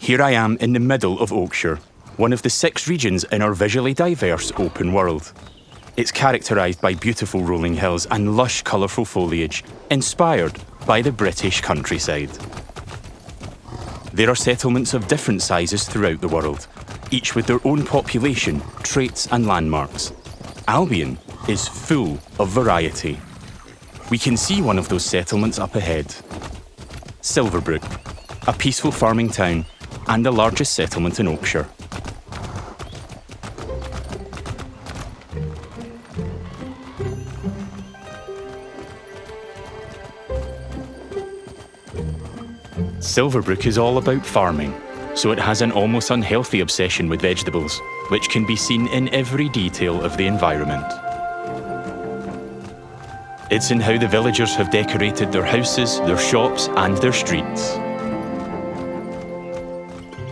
Here I am in the middle of Oakshire, one of the 6 regions in our visually diverse open world. It's characterised by beautiful rolling hills and lush, colourful foliage, inspired by the British countryside. There are settlements of different sizes throughout the world, each with their own population, traits and landmarks. Albion is full of variety. We can see one of those settlements up ahead. Silverbrook, a peaceful farming town and the largest settlement in Oakshire. Silverbrook is all about farming, so it has an almost unhealthy obsession with vegetables, which can be seen in every detail of the environment. It's in how the villagers have decorated their houses, their shops, and their streets.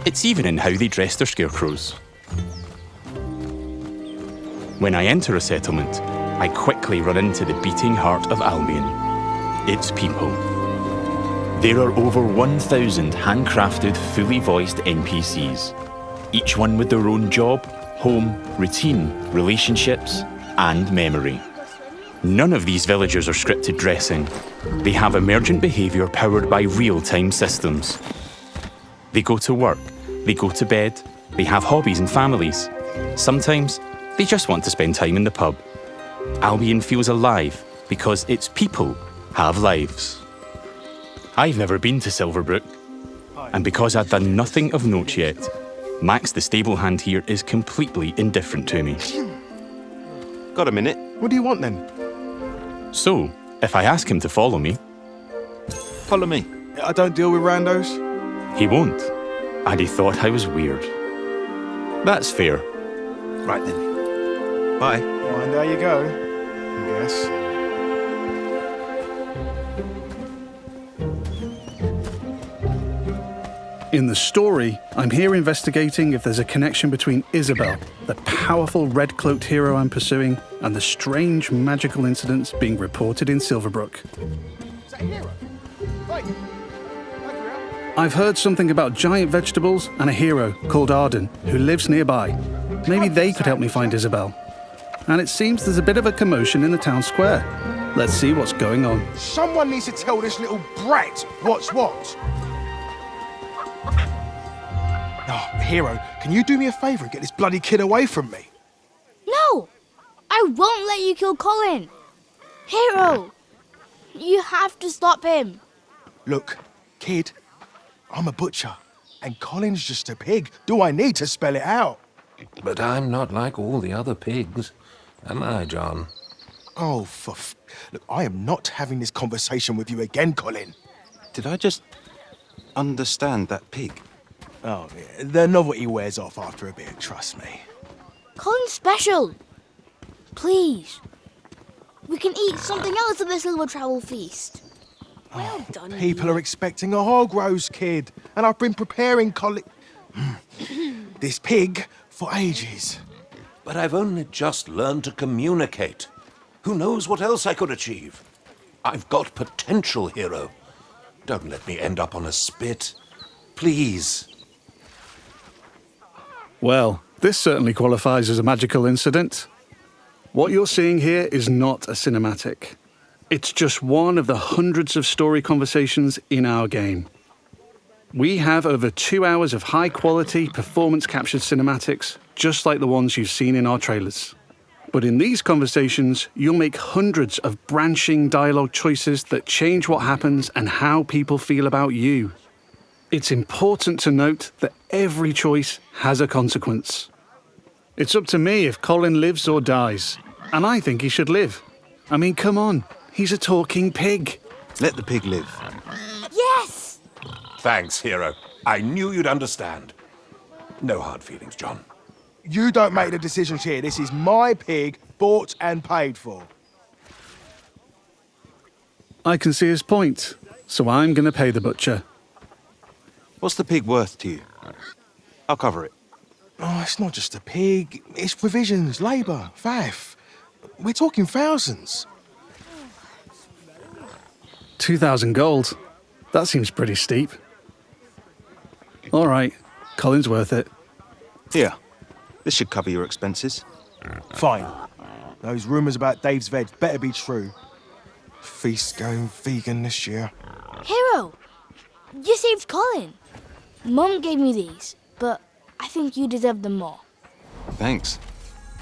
It's even in how they dress their scarecrows. When I enter a settlement, I quickly run into the beating heart of Albion. Its people. There are over 1,000 handcrafted, fully voiced NPCs, each one with their own job, home, routine, relationships, and memory. None of these villagers are scripted dressing. They have emergent behaviour powered by real-time systems. They go to work, they go to bed, they have hobbies and families. Sometimes, they just want to spend time in the pub. Albion feels alive because its people have lives. I've never been to Silverbrook, and because I've done nothing of note yet, Max the stable hand here is completely indifferent to me. Got a minute? What do you want then? So, if I ask him to follow me, Follow me. I don't deal with randos. he won't. And he thought I was weird. That's fair. Right then. Bye. Well, and there you go, I guess. In the story, I'm here investigating if there's a connection between Isabel, the powerful red-cloaked hero I'm pursuing, and the strange magical incidents being reported in Silverbrook. Is that a hero? Hey. I've heard something about giant vegetables and a hero called Arden who lives nearby. Maybe they could help me find Isabel. And it seems there's a bit of a commotion in the town square. Let's see what's going on. Someone needs to tell this little brat what's what. Oh, hero, can you do me a favour and get this bloody kid away from me? No! I won't let you kill Colin! Hero! You have to stop him! Look, kid, I'm a butcher, and Colin's just a pig. Do I need to spell it out? But I'm not like all the other pigs, am I, John? Oh, Look, I am not having this conversation with you again, Colin. Did I just understand that pig? Oh, yeah, the novelty wears off after a bit, trust me. Colin's special! Please. We can eat something else at this little travel feast. Well done. People are expecting a hog roast, kid, and I've been preparing this pig for ages. But I've only just learned to communicate. Who knows what else I could achieve? I've got potential, hero. Don't let me end up on a spit. Please. Well, this certainly qualifies as a magical incident. What you're seeing here is not a cinematic. It's just one of the hundreds of story conversations in our game. We have over 2 hours of high-quality, performance-captured cinematics, just like the ones you've seen in our trailers. But in these conversations, you'll make hundreds of branching dialogue choices that change what happens and how people feel about you. It's important to note that every choice has a consequence. It's up to me if Colin lives or dies, and I think he should live. I mean, come on, he's a talking pig. Let the pig live. Yes! Thanks, hero. I knew you'd understand. No hard feelings, John. You don't make the decisions here. This is my pig, bought and paid for. I can see his point, so I'm going to pay the butcher. What's the pig worth to you? I'll cover it. Oh, it's not just a pig. It's provisions, labour, faff. We're talking thousands. 2,000 gold. That seems pretty steep. All right, Colin's worth it. Here, this should cover your expenses. Fine. Those rumours about Dave's veg better be true. Feast going vegan this year. Hero, you saved Colin. Mum gave me these, but I think you deserve them more. Thanks.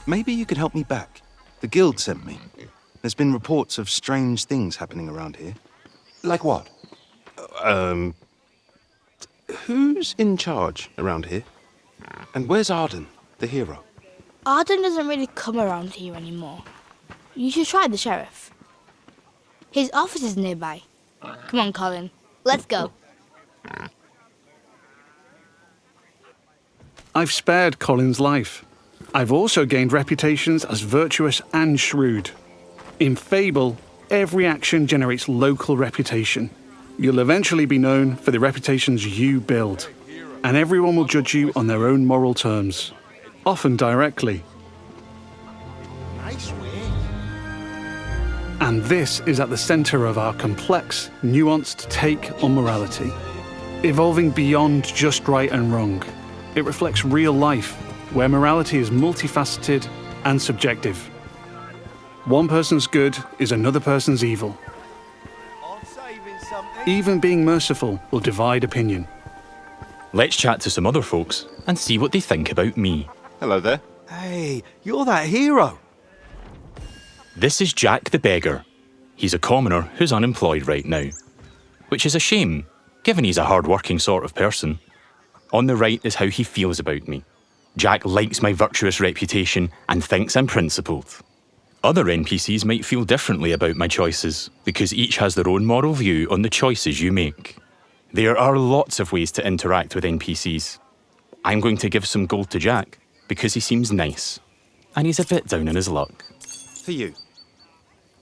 Maybe you could help me back. The guild sent me. There's been reports of strange things happening around here. Like what? Who's in charge around here? And where's Arden, the hero? Arden doesn't really come around here anymore. You should try the sheriff. His office is nearby. Come on, Colin. Let's go. I've spared Colin's life. I've also gained reputations as virtuous and shrewd. In Fable, every action generates local reputation. You'll eventually be known for the reputations you build, and everyone will judge you on their own moral terms, often directly. Nice way. And this is at the centre of our complex, nuanced take on morality, evolving beyond just right and wrong. It reflects real life, where morality is multifaceted and subjective. One person's good is another person's evil. Even being merciful will divide opinion. Let's chat to some other folks and see what they think about me. Hello there. Hey, you're that hero. This is Jack the Beggar. He's a commoner who's unemployed right now, which is a shame, given he's a hard-working sort of person. On the right is how he feels about me. Jack likes my virtuous reputation and thinks I'm principled. Other NPCs might feel differently about my choices, because each has their own moral view on the choices you make. There are lots of ways to interact with NPCs. I'm going to give some gold to Jack, because he seems nice, and he's a bit down on his luck. For you.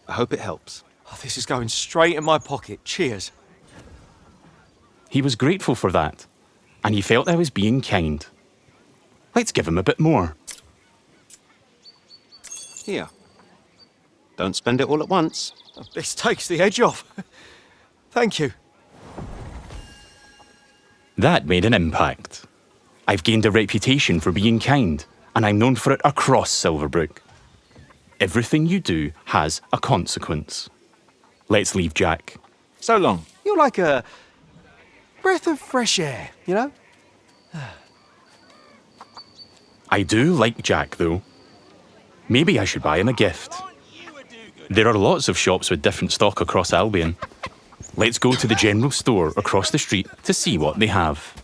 I hope it helps. Oh, this is going straight in my pocket. Cheers. He was grateful for that, and he felt I was being kind. Let's give him a bit more. Here. Don't spend it all at once. This takes the edge off. Thank you. That made an impact. I've gained a reputation for being kind, and I'm known for it across Silverbrook. Everything you do has a consequence. Let's leave Jack. So long. You're like a breath of fresh air, you know? I do like Jack, though. Maybe I should buy him a gift. There are lots of shops with different stock across Albion. Let's go to the general store across the street to see what they have.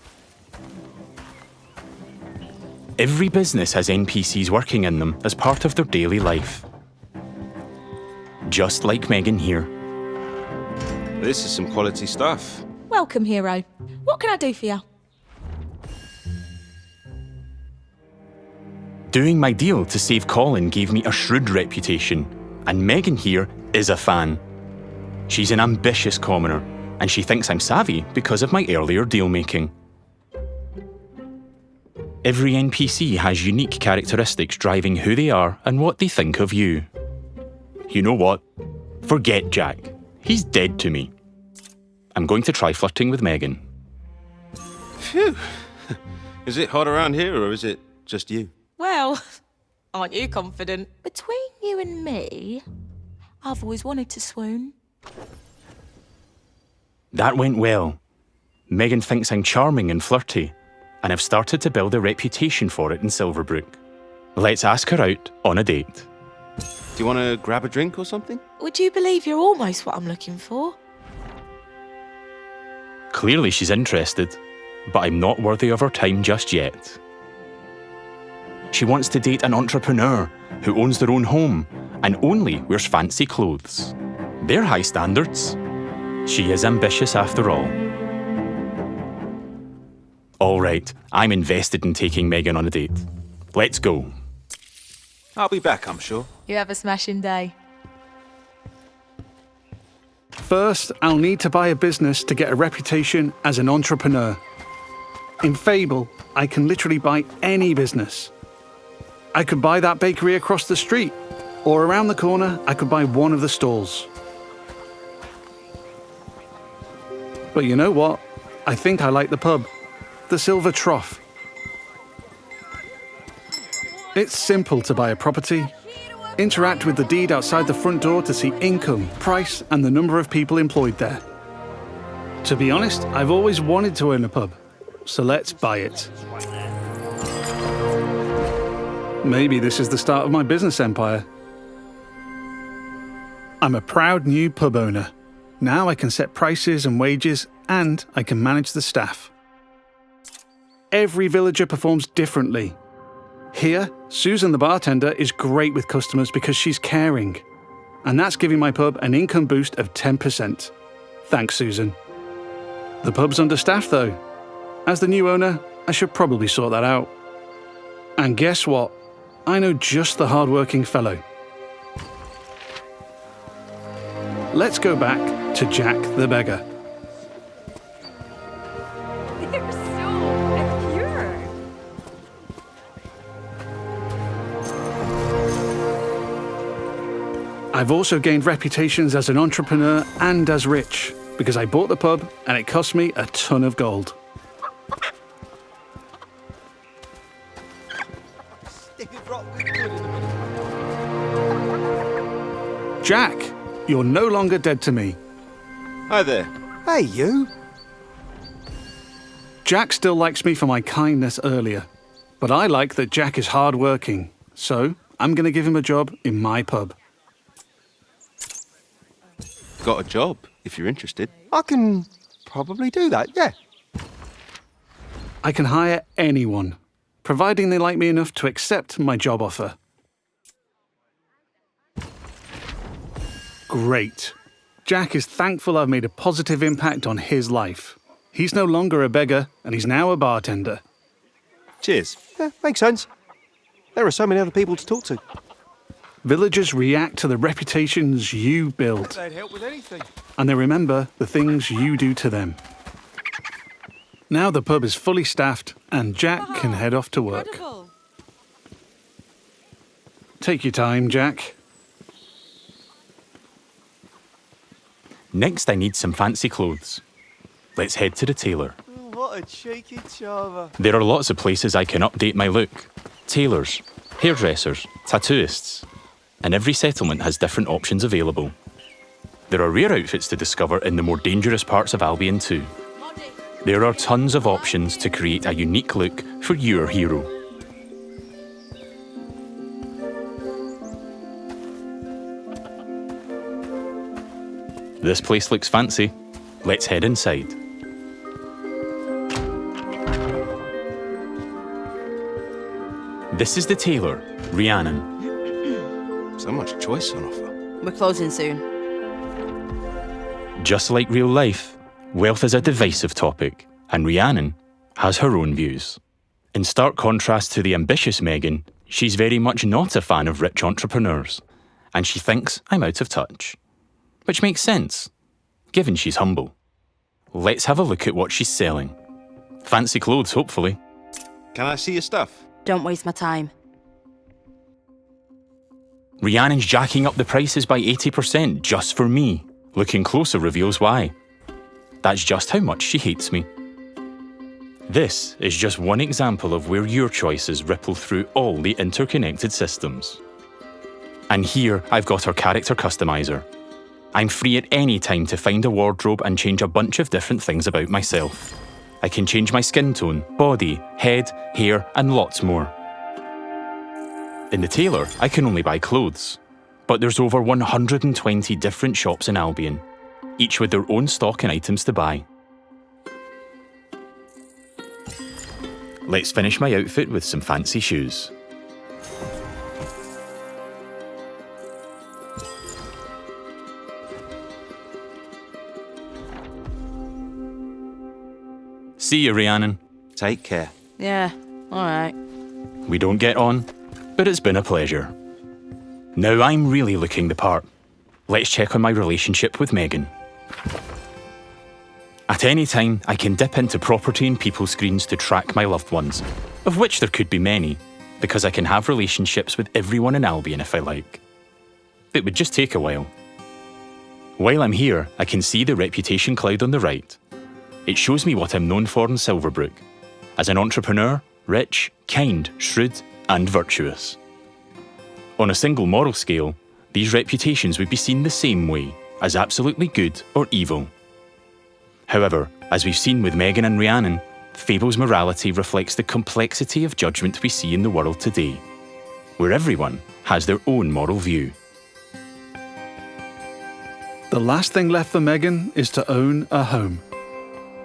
Every business has NPCs working in them as part of their daily life. Just like Megan here. This is some quality stuff. Welcome, hero. What can I do for you? Doing my deal to save Colin gave me a shrewd reputation, and Megan here is a fan. She's an ambitious commoner, and she thinks I'm savvy because of my earlier deal-making. Every NPC has unique characteristics driving who they are and what they think of you. You know what? Forget Jack. He's dead to me. I'm going to try flirting with Megan. Phew. Is it hot around here, or is it just you? Well, aren't you confident? Between you and me, I've always wanted to swoon. That went well. Megan thinks I'm charming and flirty, and I've started to build a reputation for it in Silverbrook. Let's ask her out on a date. Do you want to grab a drink or something? Would you believe you're almost what I'm looking for? Clearly she's interested, but I'm not worthy of her time just yet. She wants to date an entrepreneur who owns their own home and only wears fancy clothes. They're high standards. She is ambitious after all. All right, I'm invested in taking Megan on a date. Let's go. I'll be back, I'm sure. You have a smashing day. First, I'll need to buy a business to get a reputation as an entrepreneur. In Fable, I can literally buy any business. I could buy that bakery across the street, or around the corner, I could buy one of the stalls. But you know what? I think I like the pub, the Silver Trough. It's simple to buy a property. Interact with the deed outside the front door to see income, price, and the number of people employed there. To be honest, I've always wanted to own a pub, so let's buy it. Maybe this is the start of my business empire. I'm a proud new pub owner. Now I can set prices and wages, and I can manage the staff. Every villager performs differently. Here, Susan the bartender is great with customers because she's caring. And that's giving my pub an income boost of 10%. Thanks, Susan. The pub's understaffed though. As the new owner, I should probably sort that out. And guess what? I know just the hard-working fellow. Let's go back to Jack the beggar. They're so pure. I've also gained reputations as an entrepreneur and as rich, because I bought the pub and it cost me a ton of gold. Jack, you're no longer dead to me. Hi there. Hey, you. Jack still likes me for my kindness earlier, but I like that Jack is hard-working, so I'm going to give him a job in my pub. Got a job, if you're interested. I can probably do that, yeah. I can hire anyone, providing they like me enough to accept my job offer. Great. Jack is thankful I've made a positive impact on his life. He's no longer a beggar, and he's now a bartender. Cheers. Yeah, makes sense. There are so many other people to talk to. Villagers react to the reputations you build, They'd help with anything. and they remember the things you do to them. Now the pub is fully staffed, and Jack can head off to work. Incredible. Take your time, Jack. Next, I need some fancy clothes. Let's head to the tailor. What a cheeky charmer. There are lots of places I can update my look. Tailors, hairdressers, tattooists. And every settlement has different options available. There are rare outfits to discover in the more dangerous parts of Albion too. There are tons of options to create a unique look for your hero. This place looks fancy. Let's head inside. This is the tailor, Rhiannon. So much choice on offer. We're closing soon. Just like real life, wealth is a divisive topic, and Rhiannon has her own views. In stark contrast to the ambitious Megan, she's very much not a fan of rich entrepreneurs, and she thinks I'm out of touch. Which makes sense, given she's humble. Let's have a look at what she's selling. Fancy clothes, hopefully. Can I see your stuff? Don't waste my time. Rhiannon's jacking up the prices by 80% just for me. Looking closer reveals why. That's just how much she hates me. This is just one example of where your choices ripple through all the interconnected systems. And here I've got our character customizer. I'm free at any time to find a wardrobe and change a bunch of different things about myself. I can change my skin tone, body, head, hair, and lots more. In the tailor, I can only buy clothes. But there's over 120 different shops in Albion, each with their own stock and items to buy. Let's finish my outfit with some fancy shoes. See you, Rhiannon. Take care. Yeah, all right. We don't get on, but it's been a pleasure. Now I'm really looking the part. Let's check on my relationship with Megan. At any time, I can dip into property and people screens to track my loved ones, of which there could be many, because I can have relationships with everyone in Albion if I like. It would just take a while. While I'm here, I can see the reputation cloud on the right. It shows me what I'm known for in Silverbrook. As an entrepreneur, rich, kind, shrewd, and virtuous. On a single moral scale, these reputations would be seen the same way, as absolutely good or evil. However, as we've seen with Megan and Rhiannon, Fable's morality reflects the complexity of judgment we see in the world today, where everyone has their own moral view. The last thing left for Megan is to own a home.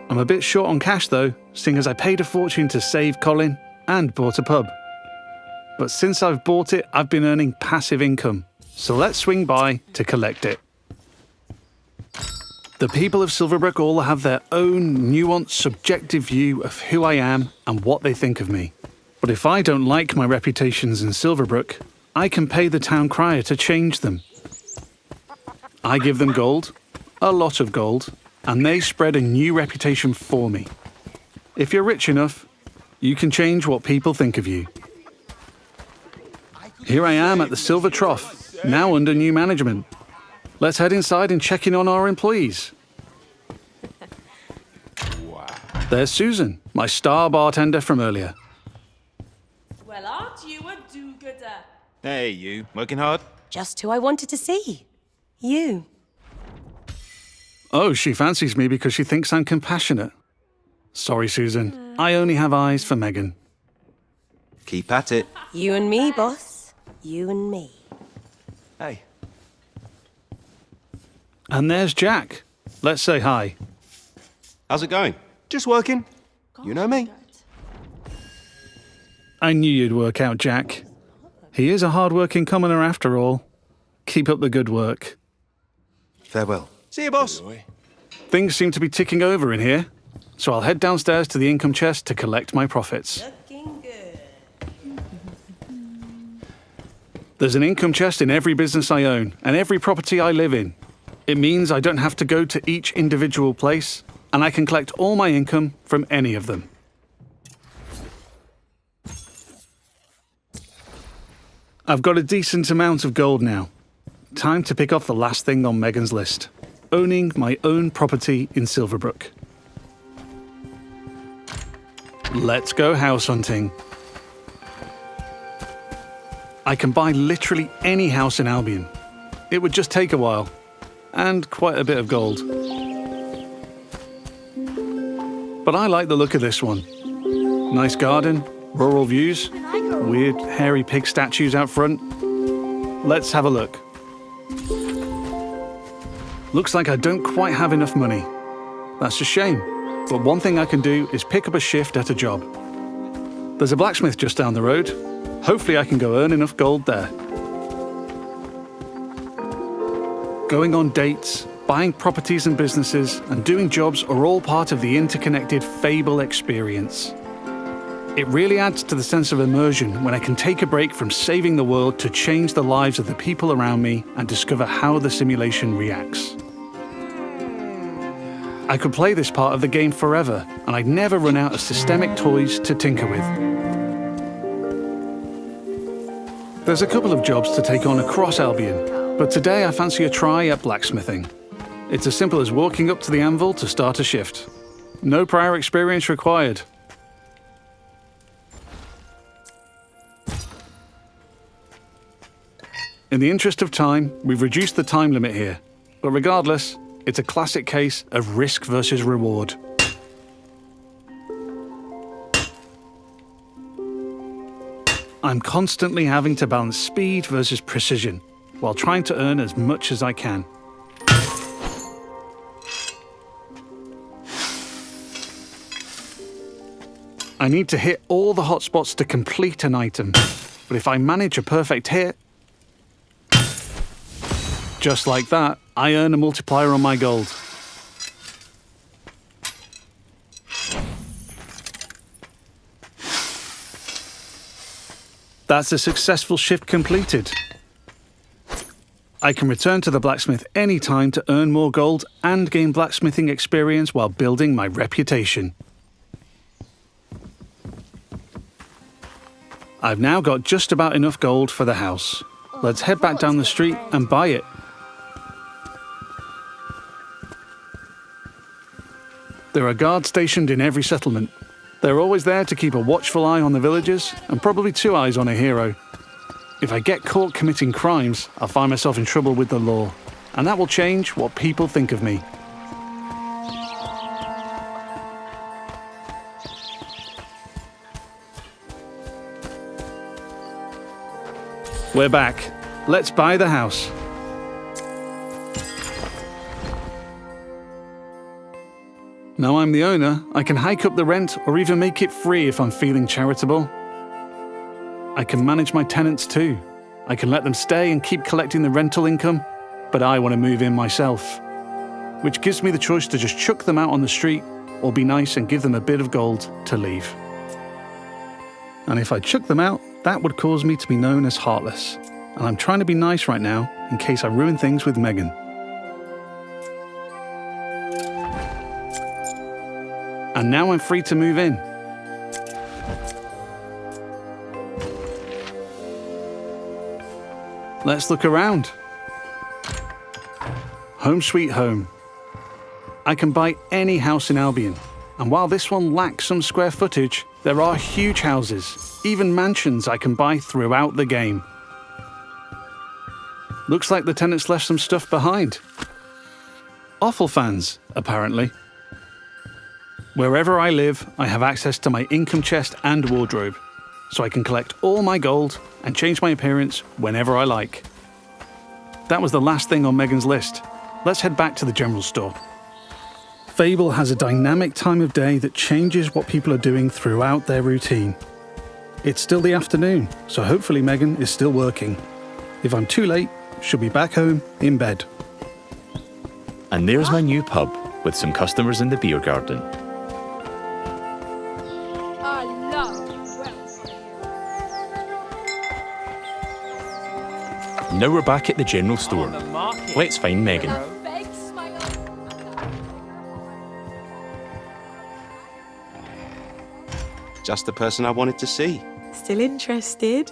I'm a bit short on cash though, seeing as I paid a fortune to save Colin and bought a pub. But since I've bought it, I've been earning passive income, so let's swing by to collect it. The people of Silverbrook all have their own nuanced, subjective view of who I am and what they think of me. But if I don't like my reputations in Silverbrook, I can pay the town crier to change them. I give them gold, a lot of gold, and they spread a new reputation for me. If you're rich enough, you can change what people think of you. Here I am at the Silver Trough, now under new management. Let's head inside and check in on our employees. There's Susan, my star bartender from earlier. Well, aren't you a do-gooder? Hey, you. Working hard? Just who I wanted to see. You. Oh, she fancies me because she thinks I'm compassionate. Sorry, Susan. I only have eyes for Megan. Keep at it. You and me, boss. You and me. Hey. And there's Jack. Let's say hi. How's it going? Just working. You know me. I knew you'd work out, Jack. He is a hard-working commoner after all. Keep up the good work. Farewell. See you, boss. Things seem to be ticking over in here, so I'll head downstairs to the income chest to collect my profits. Looking good. There's an income chest in every business I own and every property I live in. It means I don't have to go to each individual place, and I can collect all my income from any of them. I've got a decent amount of gold now. Time to pick off the last thing on Megan's list. Owning my own property in Silverbrook. Let's go house hunting. I can buy literally any house in Albion. It would just take a while, and quite a bit of gold. But I like the look of this one. Nice garden, rural views, weird hairy pig statues out front. Let's have a look. Looks like I don't quite have enough money. That's a shame, but one thing I can do is pick up a shift at a job. There's a blacksmith just down the road. Hopefully I can go earn enough gold there. Going on dates, buying properties and businesses, and doing jobs are all part of the interconnected Fable experience. It really adds to the sense of immersion when I can take a break from saving the world to change the lives of the people around me and discover how the simulation reacts. I could play this part of the game forever, and I'd never run out of systemic toys to tinker with. There's a couple of jobs to take on across Albion, but today I fancy a try at blacksmithing. It's as simple as walking up to the anvil to start a shift. No prior experience required. In the interest of time, we've reduced the time limit here, but regardless, it's a classic case of risk versus reward. I'm constantly having to balance speed versus precision, while trying to earn as much as I can. I need to hit all the hotspots to complete an item, but if I manage a perfect hit, just like that, I earn a multiplier on my gold. That's a successful shift completed. I can return to the blacksmith anytime to earn more gold and gain blacksmithing experience while building my reputation. I've now got just about enough gold for the house. Let's head back down the street and buy it. There are guards stationed in every settlement. They're always there to keep a watchful eye on the villagers, and probably 2 eyes on a hero. If I get caught committing crimes, I'll find myself in trouble with the law, and that will change what people think of me. We're back. Let's buy the house. Now I'm the owner, I can hike up the rent or even make it free if I'm feeling charitable. I can manage my tenants too. I can let them stay and keep collecting the rental income, but I want to move in myself, which gives me the choice to just chuck them out on the street or be nice and give them a bit of gold to leave. And if I chuck them out, that would cause me to be known as heartless. And I'm trying to be nice right now in case I ruin things with Megan. And now I'm free to move in. Let's look around. Home sweet home. I can buy any house in Albion. And while this one lacks some square footage, there are huge houses, even mansions I can buy throughout the game. Looks like the tenants left some stuff behind. Awful fans, apparently. Wherever I live, I have access to my income chest and wardrobe, so I can collect all my gold and change my appearance whenever I like. That was the last thing on Megan's list. Let's head back to the general store. Fable has a dynamic time of day that changes what people are doing throughout their routine. It's still the afternoon, so hopefully Megan is still working. If I'm too late, she'll be back home in bed. And there's my new pub with some customers in the beer garden. Now we're back at the general store. Let's find Megan. Just the person I wanted to see. Still interested?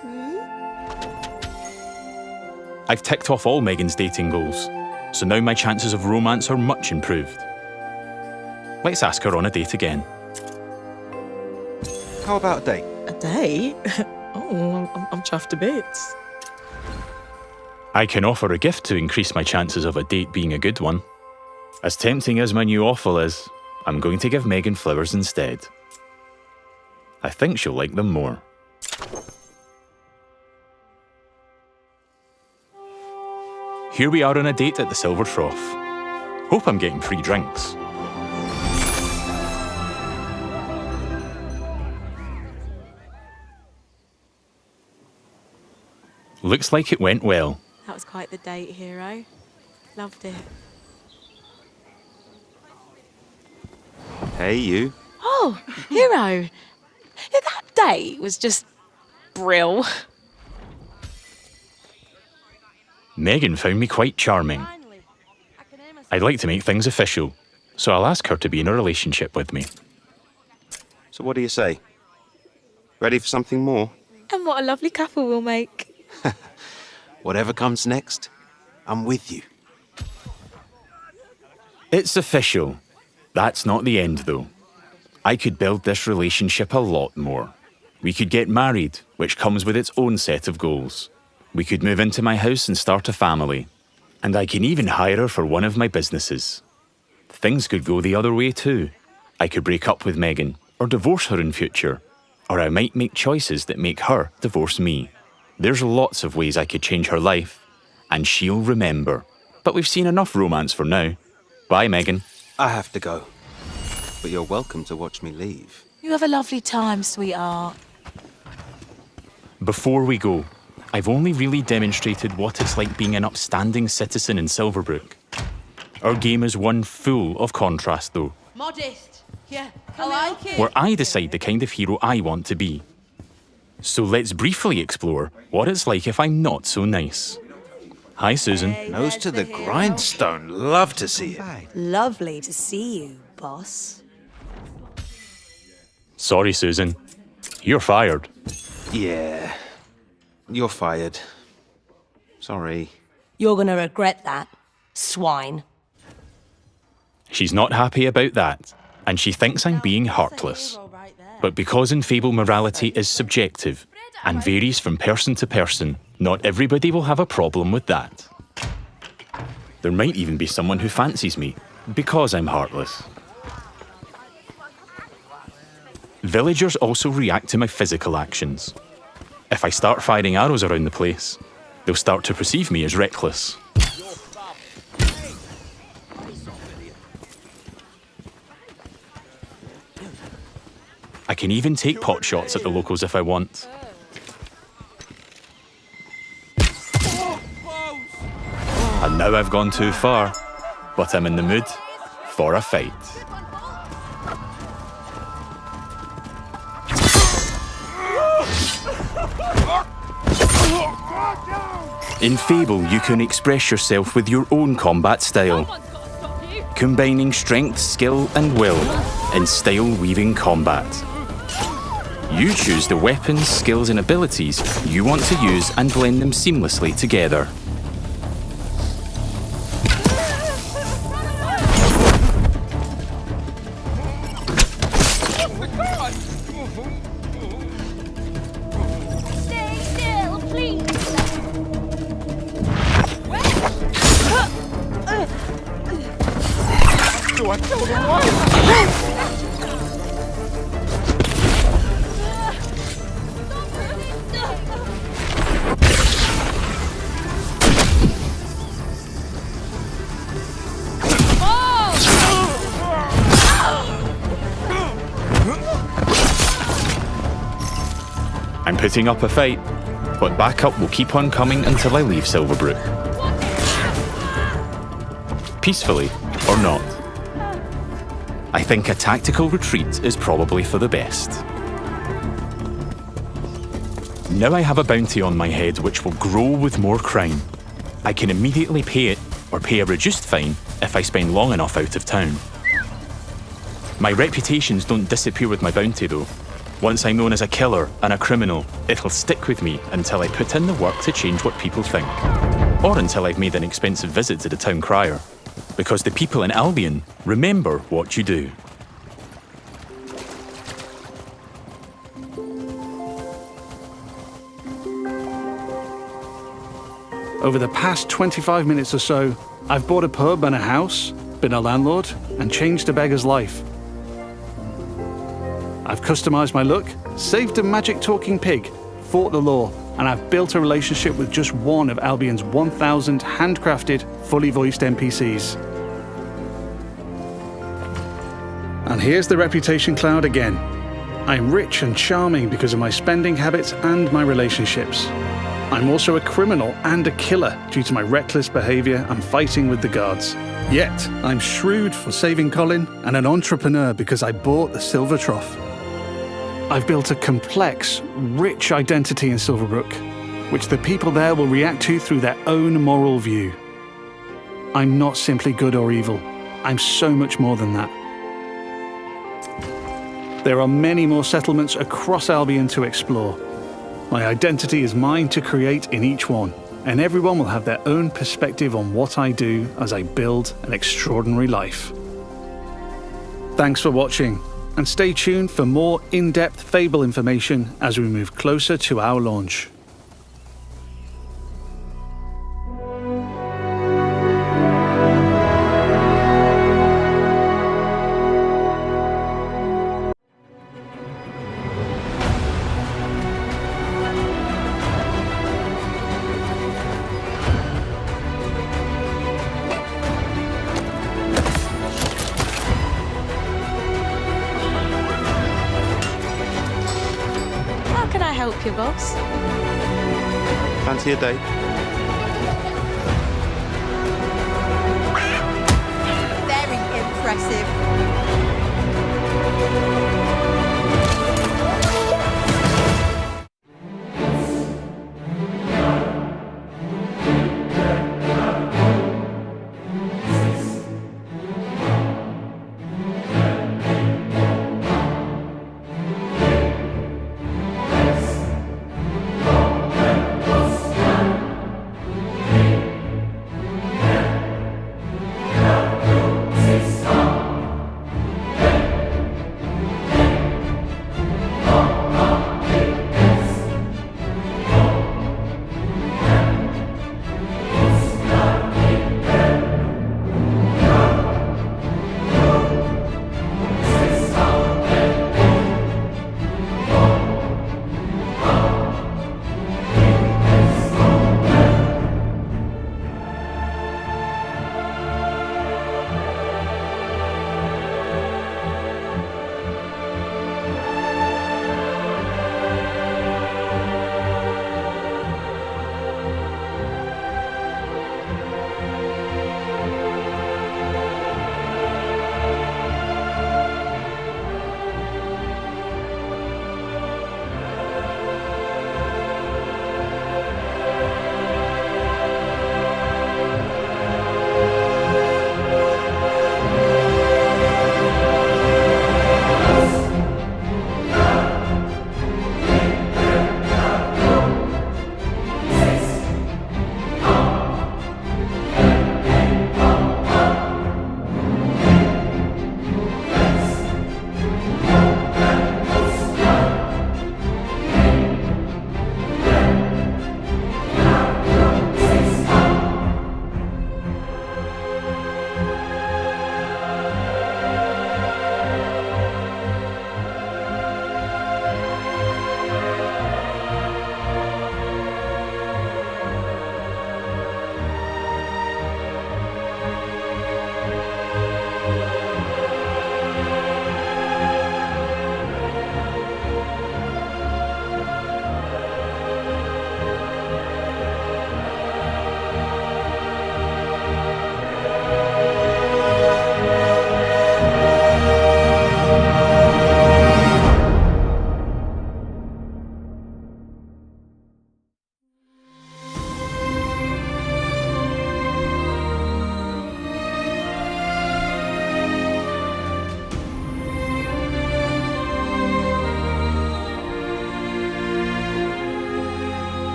I've ticked off all Megan's dating goals, so now my chances of romance are much improved. Let's ask her on a date again. How about a date? A date? Oh, I'm chuffed to bits. I can offer a gift to increase my chances of a date being a good one. As tempting as my new offal is, I'm going to give Megan flowers instead. I think she'll like them more. Here we are on a date at the Silver Trough. Hope I'm getting free drinks. Looks like it went well. That was quite the date, hero. Loved it. Hey, you. Oh, hero. That date was just brill. Megan found me quite charming. I'd like to make things official, so I'll ask her to be in a relationship with me. So what do you say? Ready for something more? And what a lovely couple we'll make. Whatever comes next, I'm with you. It's official. That's not the end, though. I could build this relationship a lot more. We could get married, which comes with its own set of goals. We could move into my house and start a family. And I can even hire her for one of my businesses. Things could go the other way too. I could break up with Megan, or divorce her in future. Or I might make choices that make her divorce me. There's lots of ways I could change her life, and she'll remember. But we've seen enough romance for now. Bye, Megan. I have to go. But you're welcome to watch me leave. You have a lovely time, sweetheart. Before we go, I've only really demonstrated what it's like being an upstanding citizen in Silverbrook. Our game is one full of contrast, though. Modest. Yeah, I like it. Where I decide the kind of hero I want to be. So let's briefly explore what it's like if I'm not so nice. Hi, Susan. Nose to the grindstone. Love to see it. Lovely to see you, boss. Sorry, Susan. You're fired. Yeah. You're fired. Sorry. You're gonna regret that, swine. She's not happy about that, and she thinks I'm being heartless. But because in Fable morality is subjective and varies from person to person, not everybody will have a problem with that. There might even be someone who fancies me because I'm heartless. Villagers also react to my physical actions. If I start firing arrows around the place, they'll start to perceive me as reckless. I can even take pot shots at the locals if I want. And now I've gone too far, but I'm in the mood for a fight. In Fable, you can express yourself with your own combat style, combining strength, skill, and will in style-weaving combat. You choose the weapons, skills, and abilities you want to use and blend them seamlessly together. Stay still, please. Do I kill them all? I'm putting up a fight, but backup will keep on coming until I leave Silverbrook. Peacefully or not. I think a tactical retreat is probably for the best. Now I have a bounty on my head which will grow with more crime. I can immediately pay it or pay a reduced fine if I spend long enough out of town. My reputations don't disappear with my bounty though. Once I'm known as a killer and a criminal, it'll stick with me until I put in the work to change what people think. Or until I've made an expensive visit to the town crier. Because the people in Albion remember what you do. Over the past 25 minutes or so, I've bought a pub and a house, been a landlord, and changed a beggar's life. I've customized my look, saved a magic talking pig, fought the law, and I've built a relationship with just one of Albion's 1,000 handcrafted, fully voiced NPCs. And here's the reputation cloud again. I'm rich and charming because of my spending habits and my relationships. I'm also a criminal and a killer due to my reckless behavior and fighting with the guards. Yet, I'm shrewd for saving Colin and an entrepreneur because I bought the Silver Trough. I've built a complex, rich identity in Silverbrook, which the people there will react to through their own moral view. I'm not simply good or evil. I'm so much more than that. There are many more settlements across Albion to explore. My identity is mine to create in each one, and everyone will have their own perspective on what I do as I build an extraordinary life. Thanks for watching, and stay tuned for more in-depth Fable information as we move closer to our launch. How can I help you, boss? Fancy a date? Very impressive.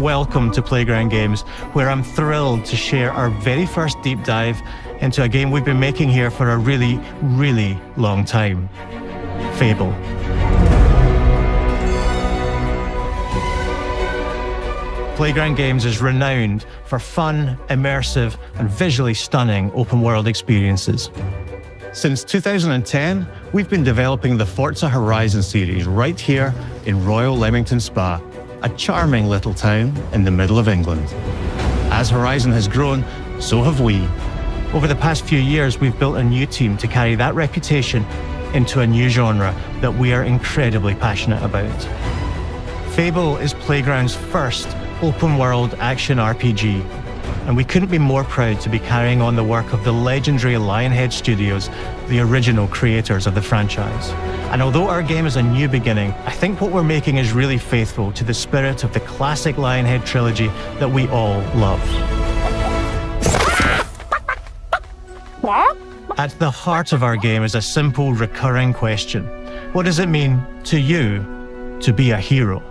welcome to Playground Games, where I'm thrilled to share our very first deep dive into a game we've been making here for a really, really long time. Fable. Playground Games is renowned for fun, immersive, and visually stunning open-world experiences. Since 2010, we've been developing the Forza Horizon series right here in Royal Leamington Spa, a charming little town in the middle of England. As Horizon has grown, so have we. Over the past few years, we've built a new team to carry that reputation into a new genre that we are incredibly passionate about. Fable is Playground's first open-world action RPG, and we couldn't be more proud to be carrying on the work of the legendary Lionhead Studios, the original creators of the franchise. And although our game is a new beginning, I think what we're making is really faithful to the spirit of the classic Lionhead trilogy that we all love. At the heart of our game is a simple, recurring question. What does it mean to you to be a hero?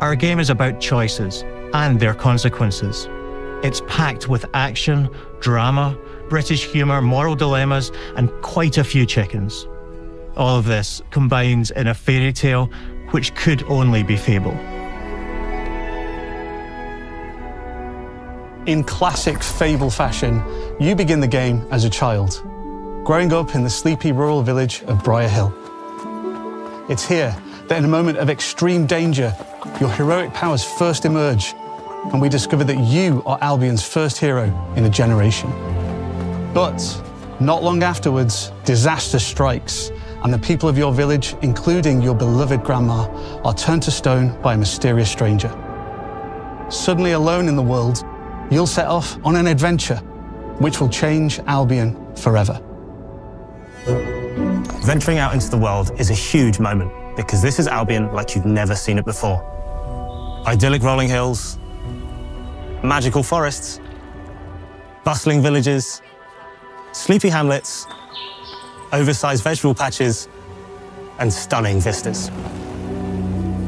Our game is about choices and their consequences. It's packed with action, drama, British humour, moral dilemmas, and quite a few chickens. All of this combines in a fairy tale which could only be Fable. In classic Fable fashion, you begin the game as a child, growing up in the sleepy rural village of Briar Hill. It's here that in a moment of extreme danger, your heroic powers first emerge, and we discover that you are Albion's first hero in a generation. But not long afterwards, disaster strikes, and the people of your village, including your beloved grandma, are turned to stone by a mysterious stranger. Suddenly alone in the world, you'll set off on an adventure which will change Albion forever. Venturing out into the world is a huge moment, because this is Albion like you've never seen it before. Idyllic rolling hills, magical forests, bustling villages, sleepy hamlets, oversized vegetable patches, and stunning vistas.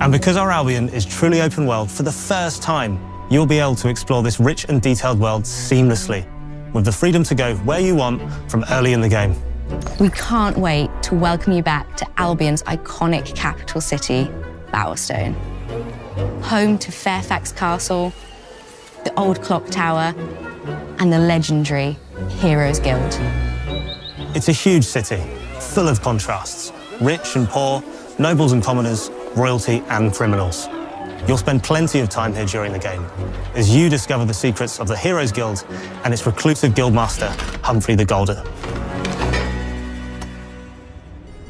And because our Albion is truly open world, for the first time, you'll be able to explore this rich and detailed world seamlessly, with the freedom to go where you want from early in the game. We can't wait to welcome you back to Albion's iconic capital city, Bowerstone. Home to Fairfax Castle, the old clock tower, and the legendary Heroes Guild. It's a huge city, full of contrasts. Rich and poor, nobles and commoners, royalty and criminals. You'll spend plenty of time here during the game, as you discover the secrets of the Heroes Guild and its reclusive guildmaster, Humphrey the Golden.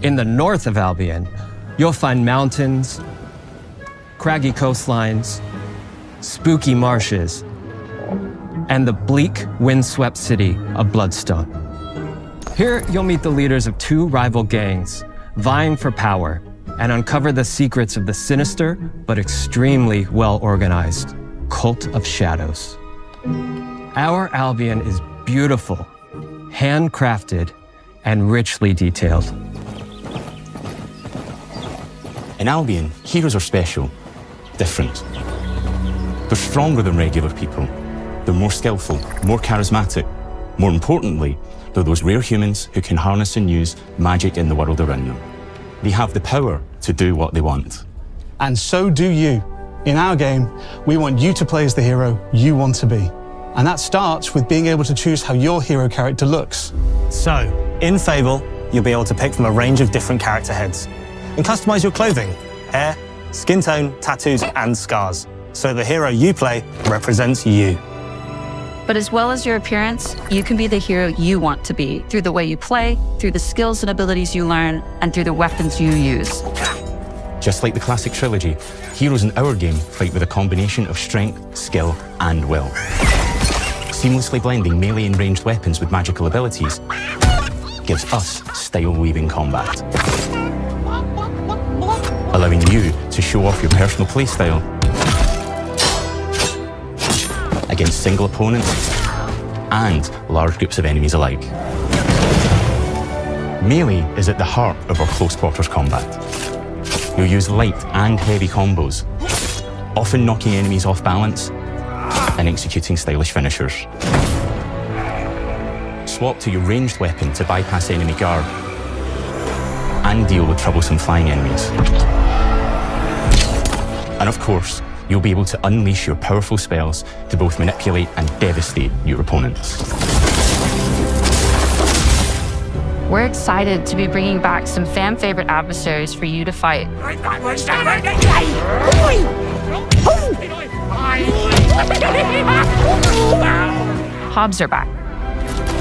In the north of Albion, you'll find mountains, craggy coastlines, spooky marshes, and the bleak, windswept city of Bloodstone. Here, you'll meet the leaders of two rival gangs, vying for power, and uncover the secrets of the sinister but extremely well-organized Cult of Shadows. Our Albion is beautiful, handcrafted, and richly detailed. In Albion, heroes are special, different. They're stronger than regular people. They're more skillful, more charismatic. More importantly, they're those rare humans who can harness and use magic in the world around them. They have the power to do what they want. And so do you. In our game, we want you to play as the hero you want to be. And that starts with being able to choose how your hero character looks. So, in Fable, you'll be able to pick from a range of different character heads and customize your clothing, hair, skin tone, tattoos, and scars, so the hero you play represents you. But as well as your appearance, you can be the hero you want to be through the way you play, through the skills and abilities you learn, and through the weapons you use. Just like the classic trilogy, heroes in our game fight with a combination of strength, skill, and will. Seamlessly blending melee and ranged weapons with magical abilities gives us style-weaving combat, allowing you to show off your personal playstyle against single opponents and large groups of enemies alike. Melee is at the heart of our close quarters combat. You'll use light and heavy combos, often knocking enemies off balance and executing stylish finishers. Swap to your ranged weapon to bypass enemy guard and deal with troublesome flying enemies. And of course, you'll be able to unleash your powerful spells to both manipulate and devastate your opponents. We're excited to be bringing back some fan-favorite adversaries for you to fight. Hobbs are back,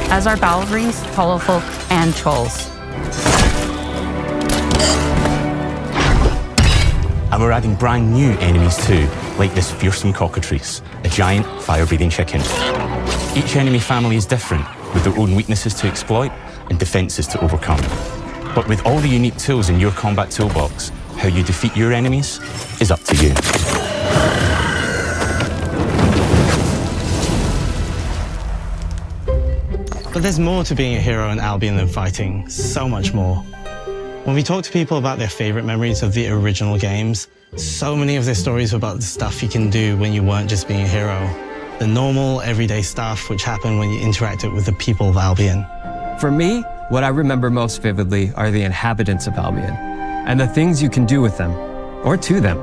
as are Balverines, Hollowfolk, and Trolls. And we're adding brand new enemies too, like this fearsome cockatrice, a giant fire-breathing chicken. Each enemy family is different, with their own weaknesses to exploit and defenses to overcome. But with all the unique tools in your combat toolbox, how you defeat your enemies is up to you. But there's more to being a hero in Albion than fighting, so much more. When we talk to people about their favorite memories of the original games, so many of their stories were about the stuff you can do when you weren't just being a hero. The normal, everyday stuff which happened when you interacted with the people of Albion. For me, what I remember most vividly are the inhabitants of Albion and the things you can do with them, or to them.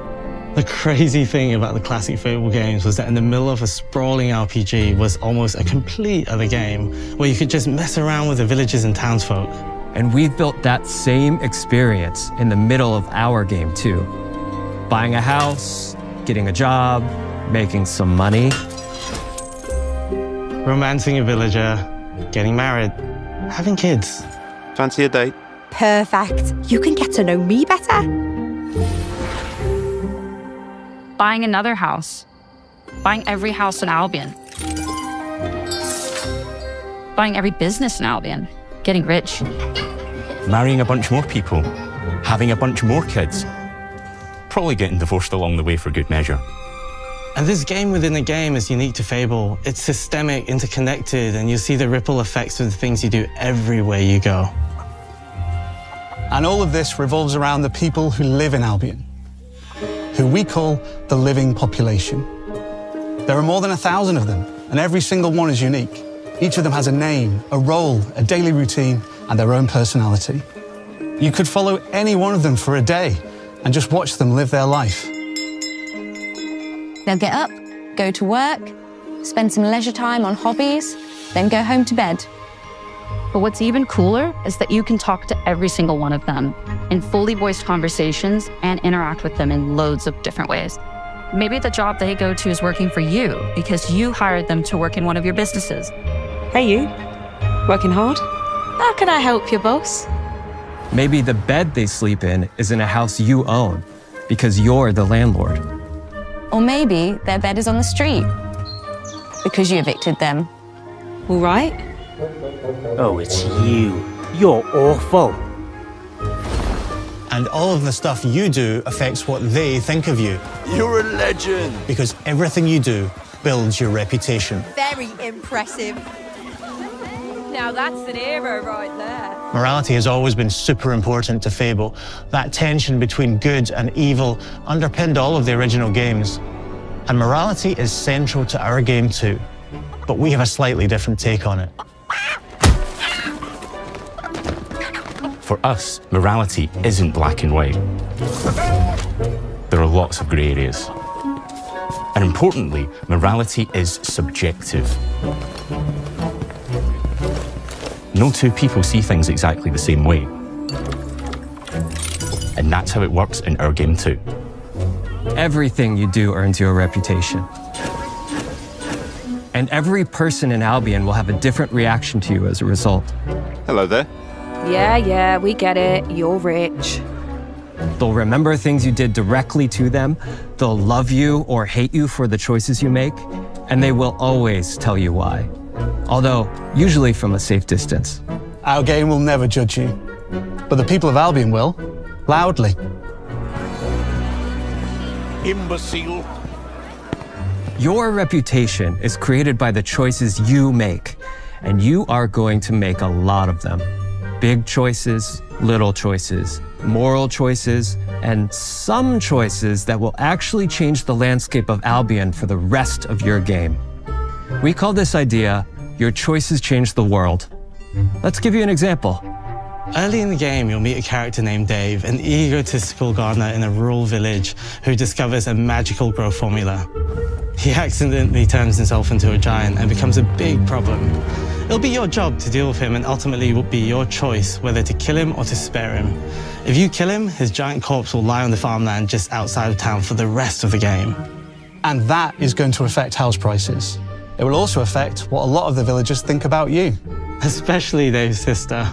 The crazy thing about the classic Fable games was that in the middle of a sprawling RPG was almost a complete other game where you could just mess around with the villages and townsfolk. And we've built that same experience in the middle of our game too. Buying a house, getting a job, making some money. Romancing a villager, getting married, having kids. Fancy a date? Perfect. You can get to know me better. Buying another house. Buying every house in Albion. Buying every business in Albion. Getting rich. Marrying a bunch more people, having a bunch more kids, probably getting divorced along the way for good measure. And this game within a game is unique to Fable. It's systemic, interconnected, and you see the ripple effects of the things you do everywhere you go. And all of this revolves around the people who live in Albion, who we call the living population. There are more than 1,000 of them, and every single one is unique. Each of them has a name, a role, a daily routine, and their own personality. You could follow any one of them for a day and just watch them live their life. They'll get up, go to work, spend some leisure time on hobbies, then go home to bed. But what's even cooler is that you can talk to every single one of them in fully voiced conversations and interact with them in loads of different ways. Maybe the job they go to is working for you because you hired them to work in one of your businesses. Hey you, working hard? How can I help you, boss? Maybe the bed they sleep in is in a house you own because you're the landlord. Or maybe their bed is on the street because you evicted them. All right. Oh, it's you. You're awful. And all of the stuff you do affects what they think of you. You're a legend. Because everything you do builds your reputation. Very impressive. Now that's an hero right there. Morality has always been super important to Fable. That tension between good and evil underpinned all of the original games. And morality is central to our game too. But we have a slightly different take on it. For us, morality isn't black and white. There are lots of grey areas. And importantly, morality is subjective. No two people see things exactly the same way. And that's how it works in our game too. Everything you do earns you a reputation. And every person in Albion will have a different reaction to you as a result. Hello there. Yeah, we get it. You're rich. They'll remember things you did directly to them, they'll love you or hate you for the choices you make, and they will always tell you why. Although, usually from a safe distance. Our game will never judge you, but the people of Albion will, loudly. Imbecile. Your reputation is created by the choices you make, and you are going to make a lot of them. Big choices, little choices, moral choices, and some choices that will actually change the landscape of Albion for the rest of your game. We call this idea, Your Choices Change the World. Let's give you an example. Early in the game, you'll meet a character named Dave, an egotistical gardener in a rural village who discovers a magical growth formula. He accidentally turns himself into a giant and becomes a big problem. It'll be your job to deal with him, and ultimately it will be your choice whether to kill him or to spare him. If you kill him, his giant corpse will lie on the farmland just outside of town for the rest of the game. And that is going to affect house prices. It will also affect what a lot of the villagers think about you. Especially Dave's sister.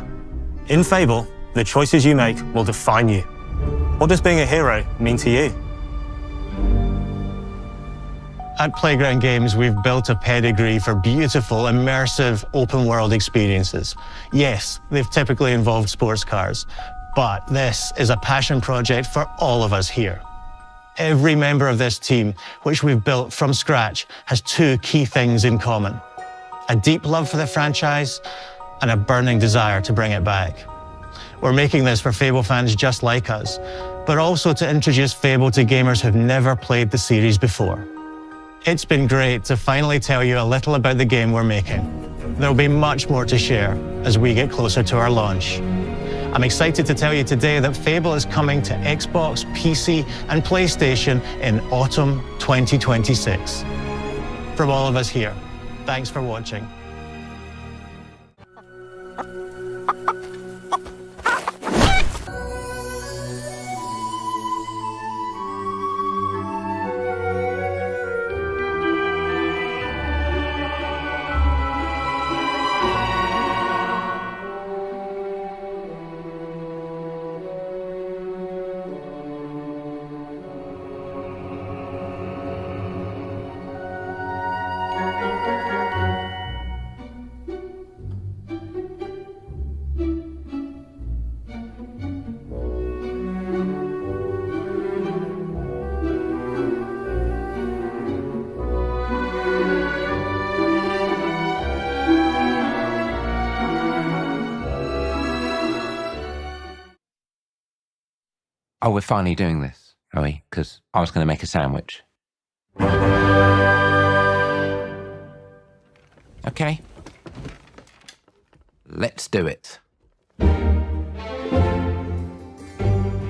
In Fable, the choices you make will define you. What does being a hero mean to you? At Playground Games, we've built a pedigree for beautiful, immersive, open-world experiences. Yes, they've typically involved sports cars, but this is a passion project for all of us here. Every member of this team, which we've built from scratch, has two key things in common: a deep love for the franchise and a burning desire to bring it back. We're making this for Fable fans just like us, but also to introduce Fable to gamers who've never played the series before. It's been great to finally tell you a little about the game we're making. There'll be much more to share as we get closer to our launch. I'm excited to tell you today that Fable is coming to Xbox, PC, and PlayStation in autumn 2026. From all of us here, thanks for watching. Oh, we're finally doing this, are we? Because I was going to make a sandwich. Okay. Let's do it.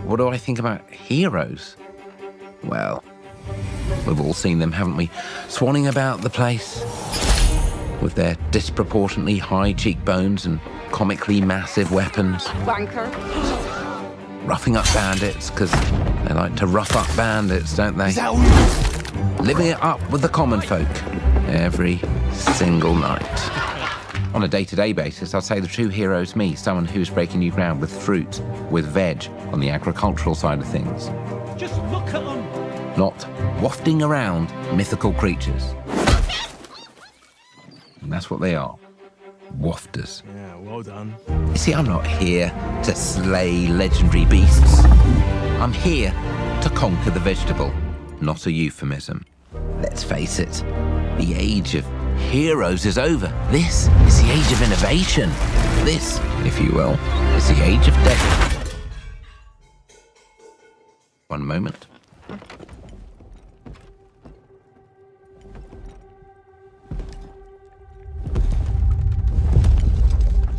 What do I think about heroes? Well, we've all seen them, haven't we? Swanning about the place with their disproportionately high cheekbones and comically massive weapons. Wanker. Roughing up bandits, because they like to rough up bandits, don't they? Living it up with the common folk every single night. On a day-to-day basis, I'd say the true hero is me, someone who's breaking new ground with fruit, with veg, on the agricultural side of things. Just look at them! Not wafting around mythical creatures. And that's what they are. Wafters. Yeah, well done. You see, I'm not here to slay legendary beasts. I'm here to conquer the vegetable, not a euphemism. Let's face it, the age of heroes is over. This is the age of innovation. This, if you will, is the age of death. One moment.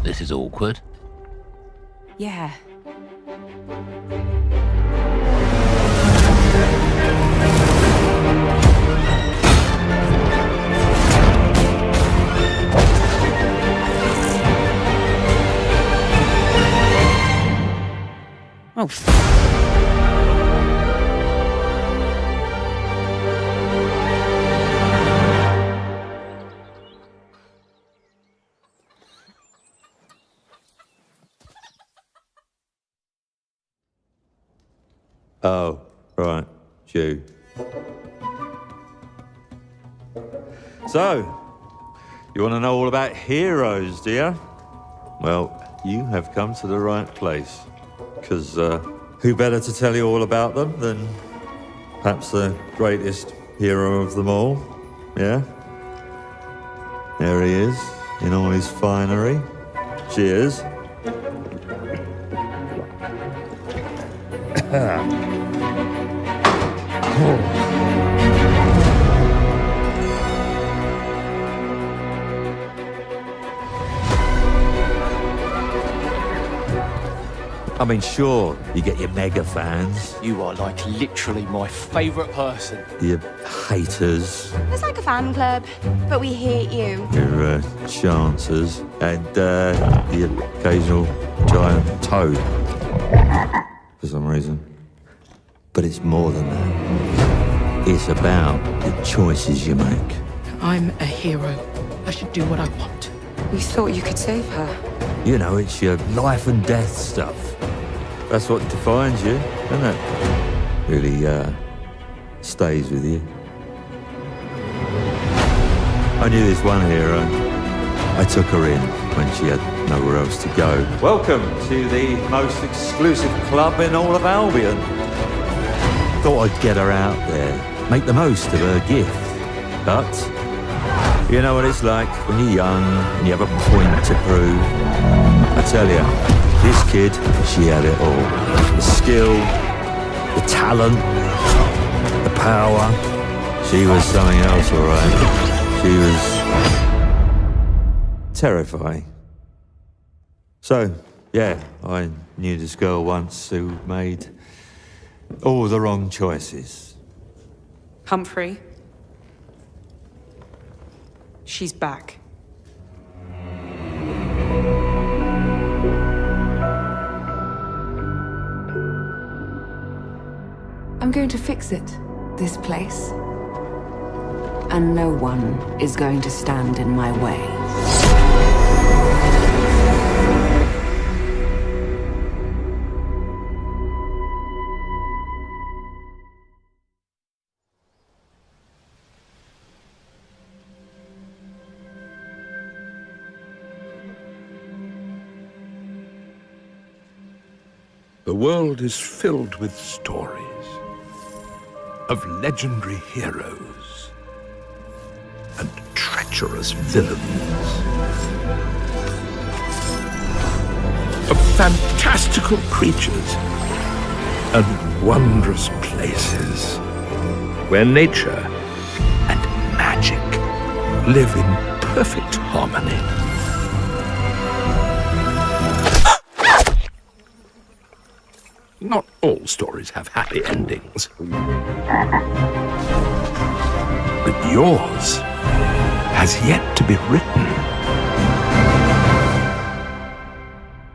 This is awkward. Yeah. Oh. Oh, right, you. So, you want to know all about heroes, do you? Well, you have come to the right place. Because who better to tell you all about them than perhaps the greatest hero of them all? Yeah? There he is, in all his finery. Cheers. I mean, sure, you get your mega fans, You are like literally my favourite person. your haters, It's like a fan club, but we hate you. your chancers, and the occasional giant toad, for some reason. But it's more than that. It's about the choices you make. I'm a hero. I should do what I want. You thought you could save her? You know, it's your life and death stuff. That's what defines you, isn't it? Really, stays with you. I knew this one hero. I took her in when she had nowhere else to go. Welcome to the most exclusive club in all of Albion. Thought I'd get her out there, make the most of her gift. But you know what it's like when you're young and you have a point to prove. I tell you, this kid, she had it all. The skill, the talent, the power. She was something else, all right. She was terrifying. So, yeah, I knew this girl once who made all the wrong choices. Humphrey. She's back. I'm going to fix it, this place. And no one is going to stand in my way. The world is filled with stories of legendary heroes and treacherous villains, of fantastical creatures and wondrous places where nature and magic live in perfect harmony. Not all stories have happy endings. But yours has yet to be written.